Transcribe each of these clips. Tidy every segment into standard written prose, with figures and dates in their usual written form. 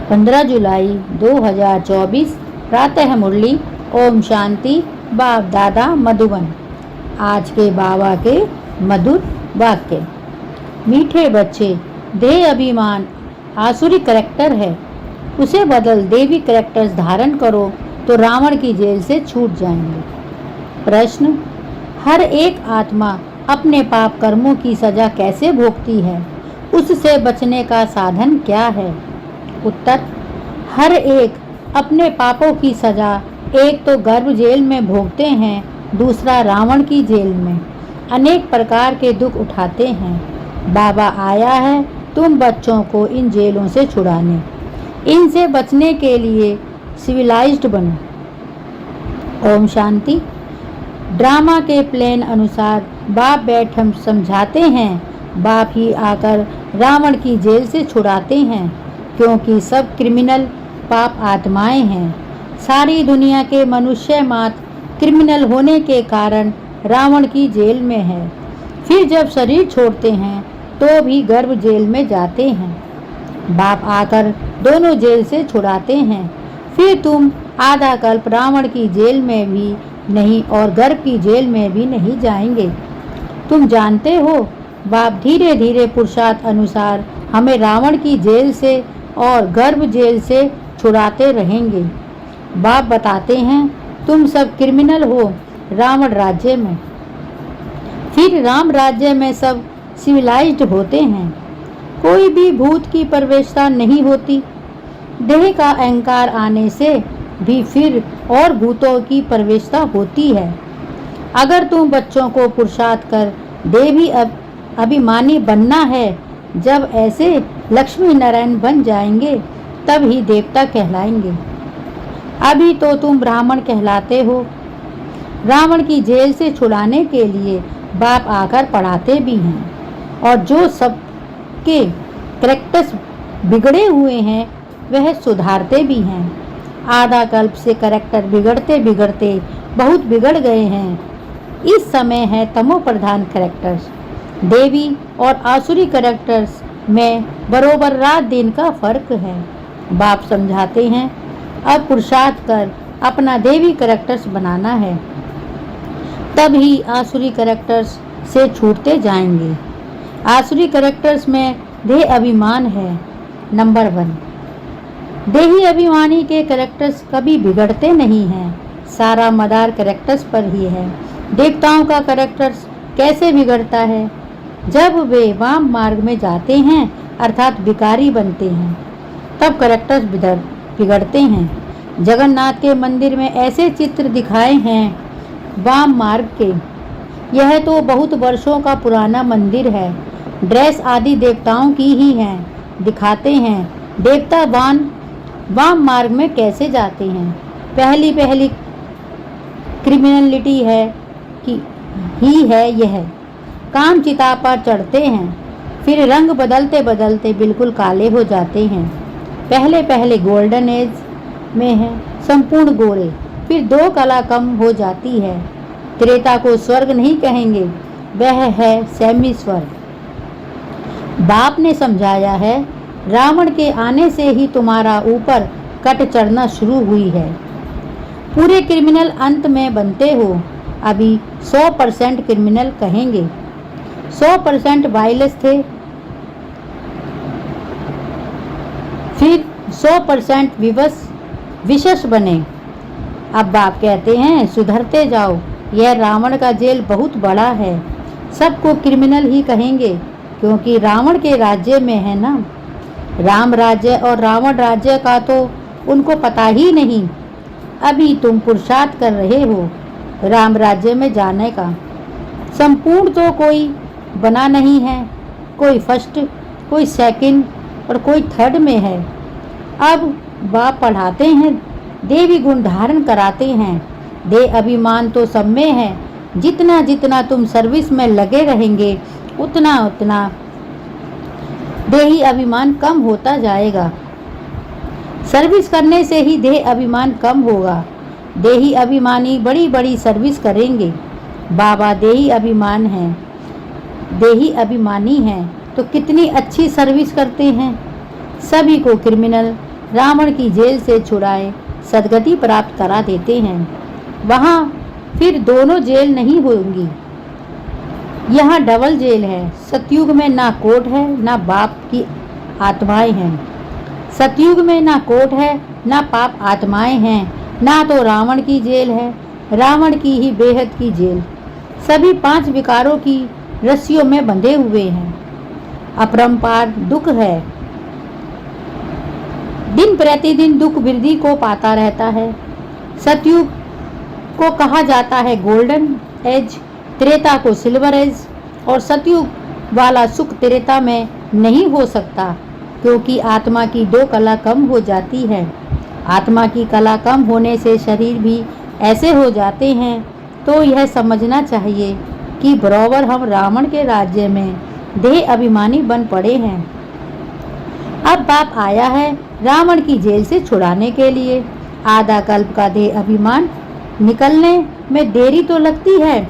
15 जुलाई 2024 प्रातः मुरली। ओम शांति। बाप दादा मधुबन। आज के बाबा के मधुर वाक्य। मीठे बच्चे, देह अभिमान आसुरी करैक्टर है, उसे बदल देवी करैक्टर्स धारण करो तो रावण की जेल से छूट जाएंगे। प्रश्न, हर एक आत्मा अपने पाप कर्मों की सजा कैसे भोगती है? उससे बचने का साधन क्या है? उत्तर, हर एक अपने पापों की सजा एक तो गर्भ जेल में भोगते हैं, दूसरा रावण की जेल में अनेक प्रकार के दुख उठाते हैं। बाबा आया है तुम बच्चों को इन जेलों से छुड़ाने, इनसे बचने के लिए सिविलाइज्ड बनो। ओम शांति। ड्रामा के प्लान अनुसार बाप बैठ हम समझाते हैं, बाप ही आकर रावण की जेल से छुड़ाते हैं, क्योंकि सब क्रिमिनल पाप आत्माएं हैं। सारी दुनिया के मनुष्य मात्र क्रिमिनल होने के कारण रावण की जेल में है। फिर जब शरीर छोड़ते हैं तो भी गर्भ जेल में जाते हैं। बाप आकर दोनों जेल से छुड़ाते हैं। फिर तुम आधा कल्प रावण की जेल में भी नहीं और गर्भ की जेल में भी नहीं जाएंगे। तुम जानते हो, बाप धीरे धीरे पुरुषार्थ अनुसार हमें रावण की जेल से और गर्भ जेल से छुड़ाते रहेंगे। बाप बताते हैं तुम सब क्रिमिनल हो रावण राज्य में, फिर राम राज्य में सब सिविलाइज्ड होते हैं। कोई भी भूत की प्रवेशता नहीं होती। देह का अहंकार आने से भी फिर और भूतों की प्रवेशता होती है। अगर तुम बच्चों को पुरुषार्थ कर देवी अभिमानी बनना है, जब ऐसे लक्ष्मी नारायण बन जाएंगे तब ही देवता कहलाएंगे। अभी तो तुम ब्राह्मण कहलाते हो। रावण की जेल से छुड़ाने के लिए बाप आकर पढ़ाते भी हैं, और जो सबके करैक्टर्स बिगड़े हुए हैं वह सुधारते भी हैं। आधा कल्प से करैक्टर बिगड़ते बिगड़ते बहुत बिगड़ गए हैं। इस समय है तमो प्रधान करैक्टर्स। देवी और आसुरी करैक्टर्स में बरोबर रात दिन का फर्क है। बाप समझाते हैं अब पुरुषार्थ कर अपना देवी करैक्टर्स बनाना है, तब ही आसुरी करैक्टर्स से छूटते जाएंगे। आसुरी करैक्टर्स में देह अभिमान है। नंबर 1, देही अभिमानी के करैक्टर्स कभी बिगड़ते नहीं हैं। सारा मदार करैक्टर्स पर ही है। देवताओं का करैक्टर्स कैसे बिगड़ता है? जब वे वाम मार्ग में जाते हैं अर्थात भिखारी बनते हैं, तब करैक्टर्स बिगड़ते हैं। जगन्नाथ के मंदिर में ऐसे चित्र दिखाए हैं वाम मार्ग के। यह तो बहुत वर्षों का पुराना मंदिर है। ड्रेस आदि देवताओं की ही हैं। दिखाते हैं देवता वाम मार्ग में कैसे जाते हैं। पहली क्रिमिनलिटी है कि ही है यह। काम चिता पर चढ़ते हैं, फिर रंग बदलते बदलते बिल्कुल काले हो जाते हैं। पहले गोल्डन एज में है संपूर्ण गोरे, फिर 2 कला कम हो जाती है। त्रेता को स्वर्ग नहीं कहेंगे, वह है सेमी स्वर्ग। बाप ने समझाया है रावण के आने से ही तुम्हारा ऊपर कट चढ़ना शुरू हुई है। पूरे क्रिमिनल अंत में बनते हो। अभी 100% क्रिमिनल कहेंगे। 100% वायलेंस थे, फिर 100% विशेष बने। अब बाप कहते हैं सुधरते जाओ। यह रावण का जेल बहुत बड़ा है। सबको क्रिमिनल ही कहेंगे क्योंकि रावण के राज्य में है ना। राम राज्य और रावण राज्य का तो उनको पता ही नहीं। अभी तुम पुरुषार्थ कर रहे हो राम राज्य में जाने का। संपूर्ण तो कोई बना नहीं है। कोई फर्स्ट, कोई सेकंड और कोई थर्ड में है। अब बाप पढ़ाते हैं, देवी गुण धारण कराते हैं। देह अभिमान तो सब में है। जितना जितना तुम सर्विस में लगे रहेंगे उतना उतना देही अभिमान कम होता जाएगा। सर्विस करने से ही देह अभिमान कम होगा। देही अभिमानी बड़ी बड़ी सर्विस करेंगे। बाबा देही अभिमानी हैं तो कितनी अच्छी सर्विस करते हैं। सभी को क्रिमिनल रावण की जेल से छुड़ाए सदगति प्राप्त करा देते हैं। वहाँ फिर दोनों जेल नहीं होंगी, यहाँ डबल जेल है। सतयुग में ना कोर्ट है ना बाप की आत्माएं हैं। सतयुग में ना कोर्ट है ना पाप आत्माएं हैं, ना तो रावण की जेल है, रावण की ही बेहद की जेल। सभी 5 विकारों की रस्सियों में बंधे हुए हैं। अपरंपार दुख है, दिन प्रतिदिन दुख वृद्धि को पाता रहता है। सतयुग को कहा जाता है गोल्डन एज, त्रेता को सिल्वर एज, और सतयुग वाला सुख त्रेता में नहीं हो सकता, क्योंकि आत्मा की 2 कला कम हो जाती है। आत्मा की कला कम होने से शरीर भी ऐसे हो जाते हैं। तो यह समझना चाहिए कि बराबर हम रावण के राज्य में देह अभिमानी बन पड़े हैं। अब बाप आया है रावण की जेल से छुड़ाने के लिए। आधा कल्प का देह अभिमान निकलने में देरी तो लगती है,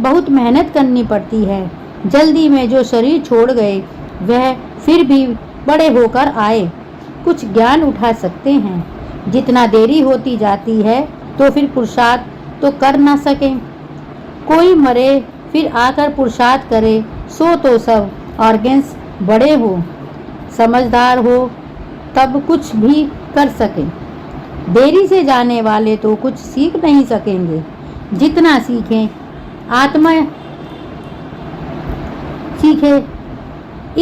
बहुत मेहनत करनी पड़ती है। जल्दी में जो शरीर छोड़ गए वह फिर भी बड़े होकर आए, कुछ ज्ञान उठा सकते हैं। जितना देरी होती जाती है तो फिर पुरुषार्थ तो कर ना सकें। कोई मरे फिर आकर पुरुषार्थ करे, सो तो सब ऑर्गन्स बड़े हो, समझदार हो, तब कुछ भी कर सकें। देरी से जाने वाले तो कुछ सीख नहीं सकेंगे। जितना सीखें आत्मा सीखे,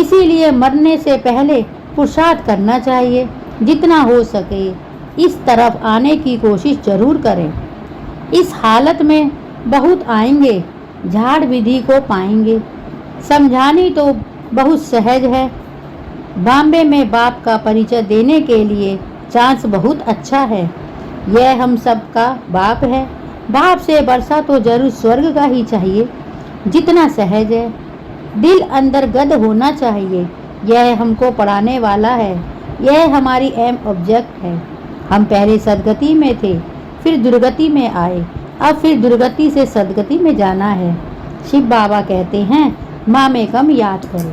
इसीलिए मरने से पहले पुरुषार्थ करना चाहिए। जितना हो सके इस तरफ आने की कोशिश जरूर करें। इस हालत में बहुत आएंगे, झाड़ विधि को पाएंगे। समझानी तो बहुत सहज है। बॉम्बे में बाप का परिचय देने के लिए चांस बहुत अच्छा है। यह हम सब का बाप है। बाप से बरसा तो जरूर स्वर्ग का ही चाहिए। जितना सहज है, दिल अंदर गद होना चाहिए। यह हमको पढ़ाने वाला है, यह हमारी एम ऑब्जेक्ट है। हम पहले सदगति में थे, फिर दुर्गति में आए, अब फिर दुर्गति से सदगति में जाना है। शिव बाबा कहते हैं माँ में कम याद करो।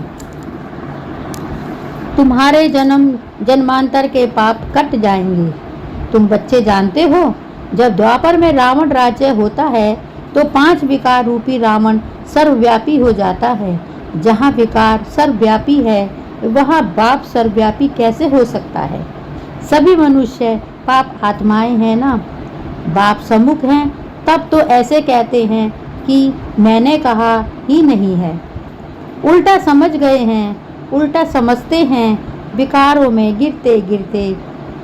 तुम्हारे जन्मांतर के पाप कट जाएंगे। तुम बच्चे जानते हो, जब द्वापर में रावण राज्य होता है तो 5 विकार रूपी रावण सर्वव्यापी हो जाता है। जहाँ विकार सर्वव्यापी है वहाँ बाप सर्वव्यापी कैसे हो सकता है? सभी मनुष्य पाप आत्माएं हैं ना। बाप सम्मुख हैं तब तो ऐसे कहते हैं कि मैंने कहा ही नहीं है। उल्टा समझ गए हैं, उल्टा समझते हैं। विकारों में गिरते गिरते,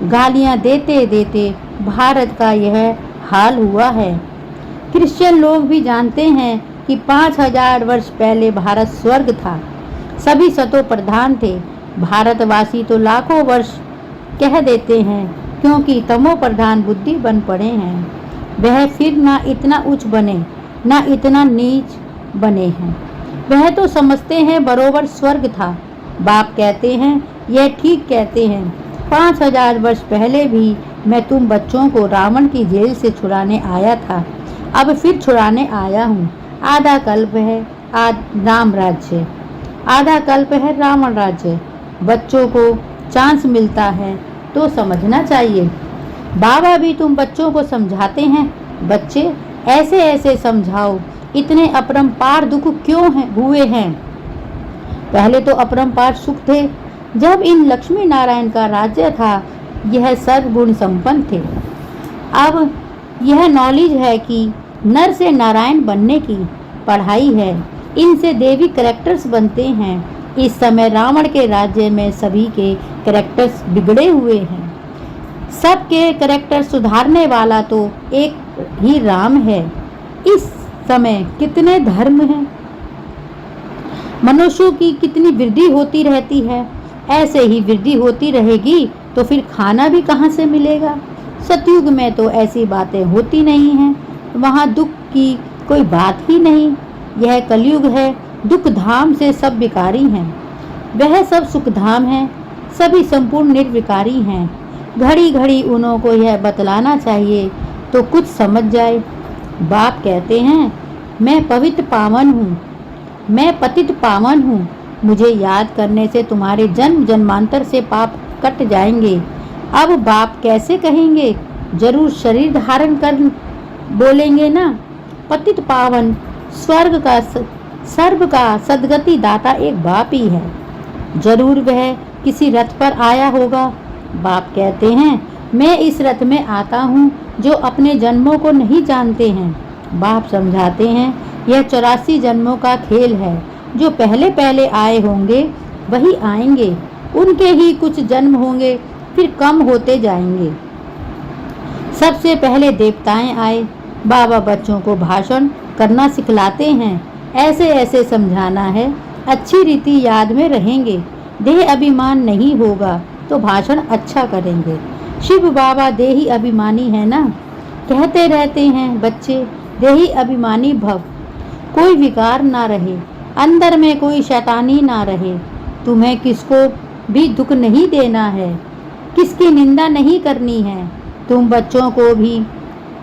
गालियां देते देते भारत का यह हाल हुआ है। क्रिश्चियन लोग भी जानते हैं कि 5000 वर्ष पहले भारत स्वर्ग था। सभी सतो प्रधान थे। भारतवासी तो लाखों वर्ष कह देते हैं, क्योंकि तमो प्रधान बुद्धि बन पड़े हैं। वह फिर ना इतना उच्च बने ना इतना नीच बने हैं। वह तो समझते हैं बरोबर स्वर्ग था। बाप कहते हैं यह ठीक कहते हैं। 5000 वर्ष पहले भी मैं तुम बच्चों को रावण की जेल से छुड़ाने आया था, अब फिर छुड़ाने आया हूँ। आधा कल्प है राम राज्य, आधा कल्प है रावण राज्य। बच्चों को चांस मिलता है तो समझना चाहिए। बाबा भी तुम बच्चों को समझाते हैं, बच्चे ऐसे ऐसे समझाओ, इतने अपरंपार दुख क्यों हुए हैं? पहले तो अपरंपार सुख थे। जब इन लक्ष्मी नारायण का राज्य था यह सर्वगुण संपन्न थे। अब यह नॉलेज है कि नर से नारायण बनने की पढ़ाई है, इनसे देवी कैरेक्टर्स बनते हैं। इस समय रावण के राज्य में सभी के कैरेक्टर्स बिगड़े हुए हैं। सबके कैरेक्टर सुधारने वाला तो एक ही राम है। इस समय कितने धर्म हैं, मनुष्यों की कितनी वृद्धि होती रहती है। ऐसे ही वृद्धि होती रहेगी तो फिर खाना भी कहाँ से मिलेगा? सतयुग में तो ऐसी बातें होती नहीं हैं, वहाँ दुख की कोई बात ही नहीं। यह कलयुग है, दुख धाम से सब विकारी हैं। वह सब सुख धाम हैं, सभी संपूर्ण निर्विकारी हैं। घड़ी घड़ी उन्हों को यह बतलाना चाहिए तो कुछ समझ जाए। बाप कहते हैं मैं पवित्र पावन हूँ, मैं पतित पावन हूँ। मुझे याद करने से तुम्हारे जन्म जन्मांतर से पाप कट जाएंगे। अब बाप कैसे कहेंगे, जरूर शरीर धारण कर बोलेंगे ना। पतित पावन सर्व का सदगति दाता एक बाप ही है। जरूर वह किसी रथ पर आया होगा। बाप कहते हैं, मैं इस रथ में आता हूँ जो अपने जन्मों को नहीं जानते हैं। बाप समझाते हैं, यह 84 जन्मों का खेल है। जो पहले पहले आए होंगे वही आएंगे, उनके ही कुछ जन्म होंगे, फिर कम होते जाएंगे। सबसे पहले देवताएं आए। बाबा बच्चों को भाषण करना सिखलाते हैं। ऐसे ऐसे समझाना है, अच्छी रीति याद में रहेंगे। देह अभिमान नहीं होगा तो भाषण अच्छा करेंगे। शिव बाबा देही अभिमानी है ना, कहते रहते हैं, बच्चे देही अभिमानी भव, कोई विकार ना रहे, अंदर में कोई शैतानी ना रहे। तुम्हें किसको भी दुख नहीं देना है, किसकी निंदा नहीं करनी है। तुम बच्चों को भी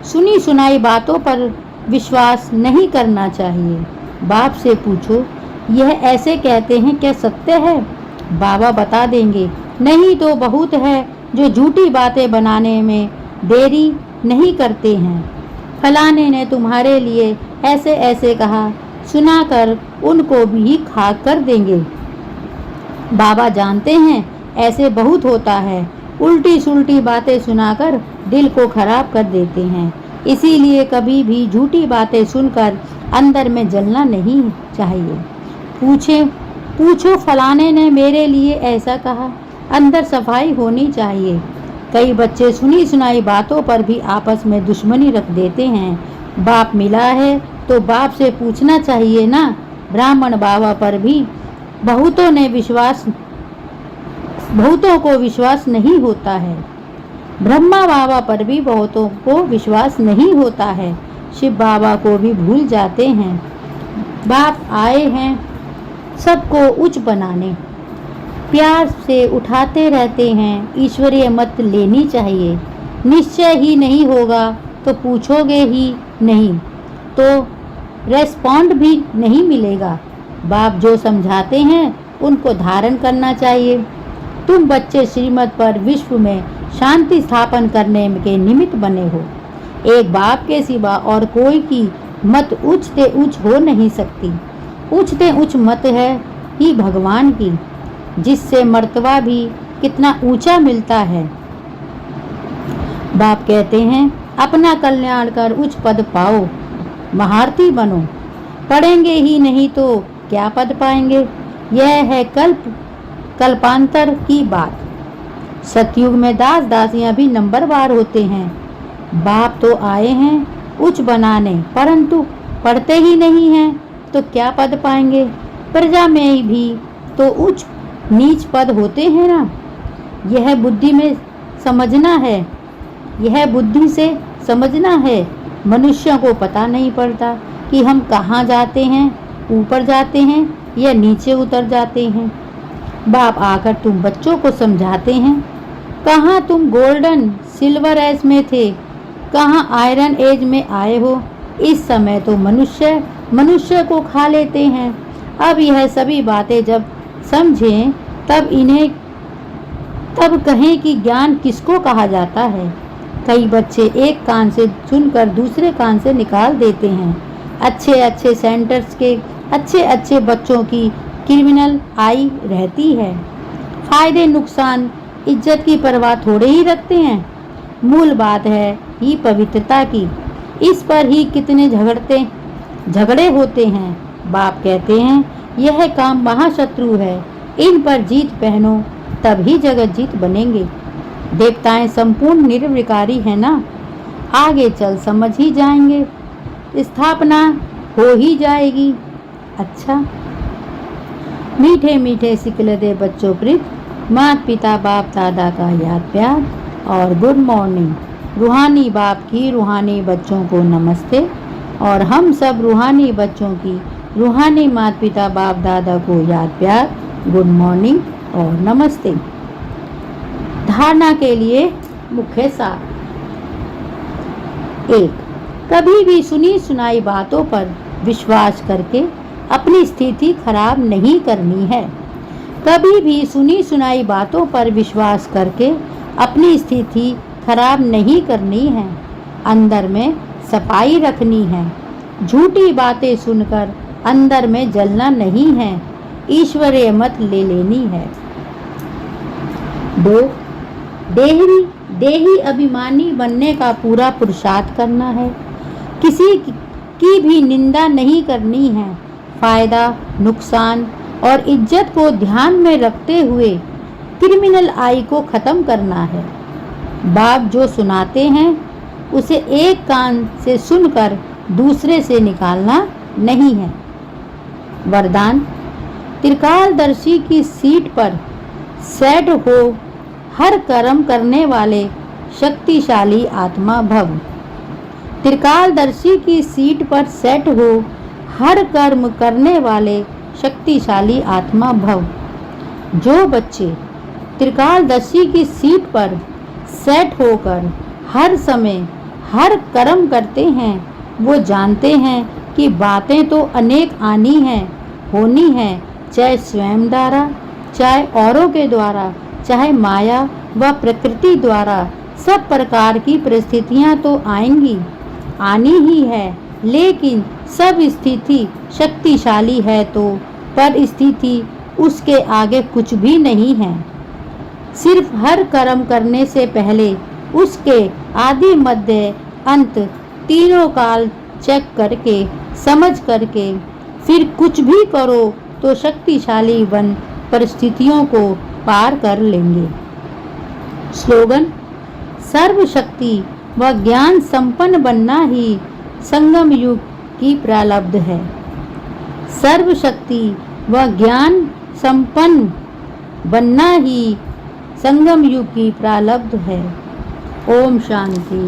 सुनी सुनाई बातों पर विश्वास नहीं करना चाहिए। बाप से पूछो, यह ऐसे कहते हैं, क्या सत्य है? बाबा बता देंगे, नहीं तो बहुत है जो झूठी बातें बनाने में देरी नहीं करते हैं। फलाने ने तुम्हारे लिए ऐसे ऐसे कहा, सुनाकर उनको भी खा कर देंगे। बाबा जानते हैं ऐसे बहुत होता है, उल्टी सुल्टी बातें सुनाकर दिल को खराब कर देते हैं। इसीलिए कभी भी झूठी बातें सुनकर अंदर में जलना नहीं चाहिए। पूछो फलाने ने मेरे लिए ऐसा कहा, अंदर सफाई होनी चाहिए। कई बच्चे सुनी सुनाई बातों पर भी आपस में दुश्मनी रख देते हैं। बाप मिला है तो बाप से पूछना चाहिए ना। ब्राह्मण बाबा पर भी बहुतों को विश्वास नहीं होता है। ब्रह्मा बाबा पर भी बहुतों को विश्वास नहीं होता है। शिव बाबा को भी भूल जाते हैं। बाप आए हैं सबको उच्च बनाने, प्यार से उठाते रहते हैं। ईश्वरीय मत लेनी चाहिए। निश्चय ही नहीं होगा तो पूछोगे ही नहीं तो रेस्पॉन्ड भी नहीं मिलेगा। बाप जो समझाते हैं उनको धारण करना चाहिए। तुम बच्चे श्रीमत पर विश्व में शांति स्थापन करने के निमित्त बने हो। एक बाप के सिवा और कोई की मत उच्चते उच्च हो नहीं सकती। उच्चते उच्च मत है ही भगवान की, जिससे मर्तबा भी कितना ऊंचा मिलता है। बाप कहते हैं, अपना कल्याण कर उच्च पद पाओ, महारथी बनो। पढ़ेंगे ही नहीं तो क्या पद पाएंगे। यह है कल्पांतर की बात। सतयुग में दास दासियां भी नंबरवार होते हैं। बाप तो आए हैं उच्च बनाने, परंतु पढ़ते ही नहीं हैं तो क्या पद पाएंगे। प्रजा में भी तो उच्च नीच पद होते हैं ना। यह बुद्धि में समझना है, यह बुद्धि से समझना है। मनुष्यों को पता नहीं पड़ता कि हम कहाँ जाते हैं, ऊपर जाते हैं या नीचे उतर जाते हैं। बाप आकर तुम बच्चों को समझाते हैं, कहाँ तुम गोल्डन सिल्वर एज में थे, कहाँ आयरन एज में आए हो। इस समय तो मनुष्य को खा लेते हैं। अब यह सभी बातें जब समझें तब कहें कि ज्ञान किसको कहा जाता है। कई बच्चे एक कान से सुनकर दूसरे कान से निकाल देते हैं। अच्छे अच्छे सेंटर्स के अच्छे बच्चों की क्रिमिनल आई रहती है। फायदे नुकसान इज्जत की परवाह थोड़े ही रखते हैं। मूल बात है ही पवित्रता की। इस पर ही कितने झगड़े होते हैं। बाप कहते हैं, यह काम महाशत्रु है, इन पर जीत पहनो तभी जगत जीत बनेंगे। देवताएं संपूर्ण निर्विकारी है ना, आगे चल समझ ही जाएंगे, स्थापना हो ही जाएगी। अच्छा, मीठे मीठे सिकलदे बच्चों प्रीत, माता पिता बाप दादा का याद प्यार और गुड मॉर्निंग। रूहानी बाप की रूहानी बच्चों को नमस्ते और हम सब रूहानी बच्चों की रूहानी माता पिता बाप दादा को याद प्यार, गुड मॉर्निंग और नमस्ते। धारणा के लिए मुख्य सार। 1. कभी भी सुनी सुनाई बातों पर विश्वास करके अपनी स्थिति खराब नहीं करनी है। कभी भी सुनी सुनाई बातों पर विश्वास करके अपनी स्थिति खराब नहीं करनी है, अंदर में सफाई रखनी है। झूठी बातें सुनकर अंदर में जलना नहीं है, ईश्वरीय मत ले लेनी है। 2. देही अभिमानी बनने का पूरा पुरुषार्थ करना है। किसी की भी निंदा नहीं करनी है। फायदा, नुकसान और इज्जत को ध्यान में रखते हुए क्रिमिनल आई को खत्म करना है। बाप जो सुनाते हैं उसे एक कान से सुनकर दूसरे से निकालना नहीं है। वरदान, त्रिकालदर्शी की सीट पर सेट हो हर कर्म करने वाले शक्तिशाली आत्मा भव। त्रिकालदर्शी की सीट पर सेट हो हर कर्म करने वाले शक्तिशाली आत्मा भव। जो बच्चे त्रिकालदर्शी की सीट पर सेट होकर हर समय हर कर्म करते हैं, वो जानते हैं कि बातें तो अनेक आनी हैं, होनी हैं, चाहे स्वयं द्वारा, चाहे औरों के द्वारा, चाहे माया व प्रकृति द्वारा। सब प्रकार की परिस्थितियां तो आएंगी, आनी ही है, लेकिन सब स्थिति शक्तिशाली है तो परिस्थिति उसके आगे कुछ भी नहीं है। सिर्फ हर कर्म करने से पहले उसके आदि मध्य अंत तीनों काल चेक करके समझ करके फिर कुछ भी करो तो शक्तिशाली बन परिस्थितियों को पार कर लेंगे। स्लोगन, सर्वशक्ति व ज्ञान संपन्न बनना ही संगम युग की प्रारब्ध है। सर्वशक्ति व ज्ञान संपन्न बनना ही संगम युग की प्रारब्ध है। ओम शांति।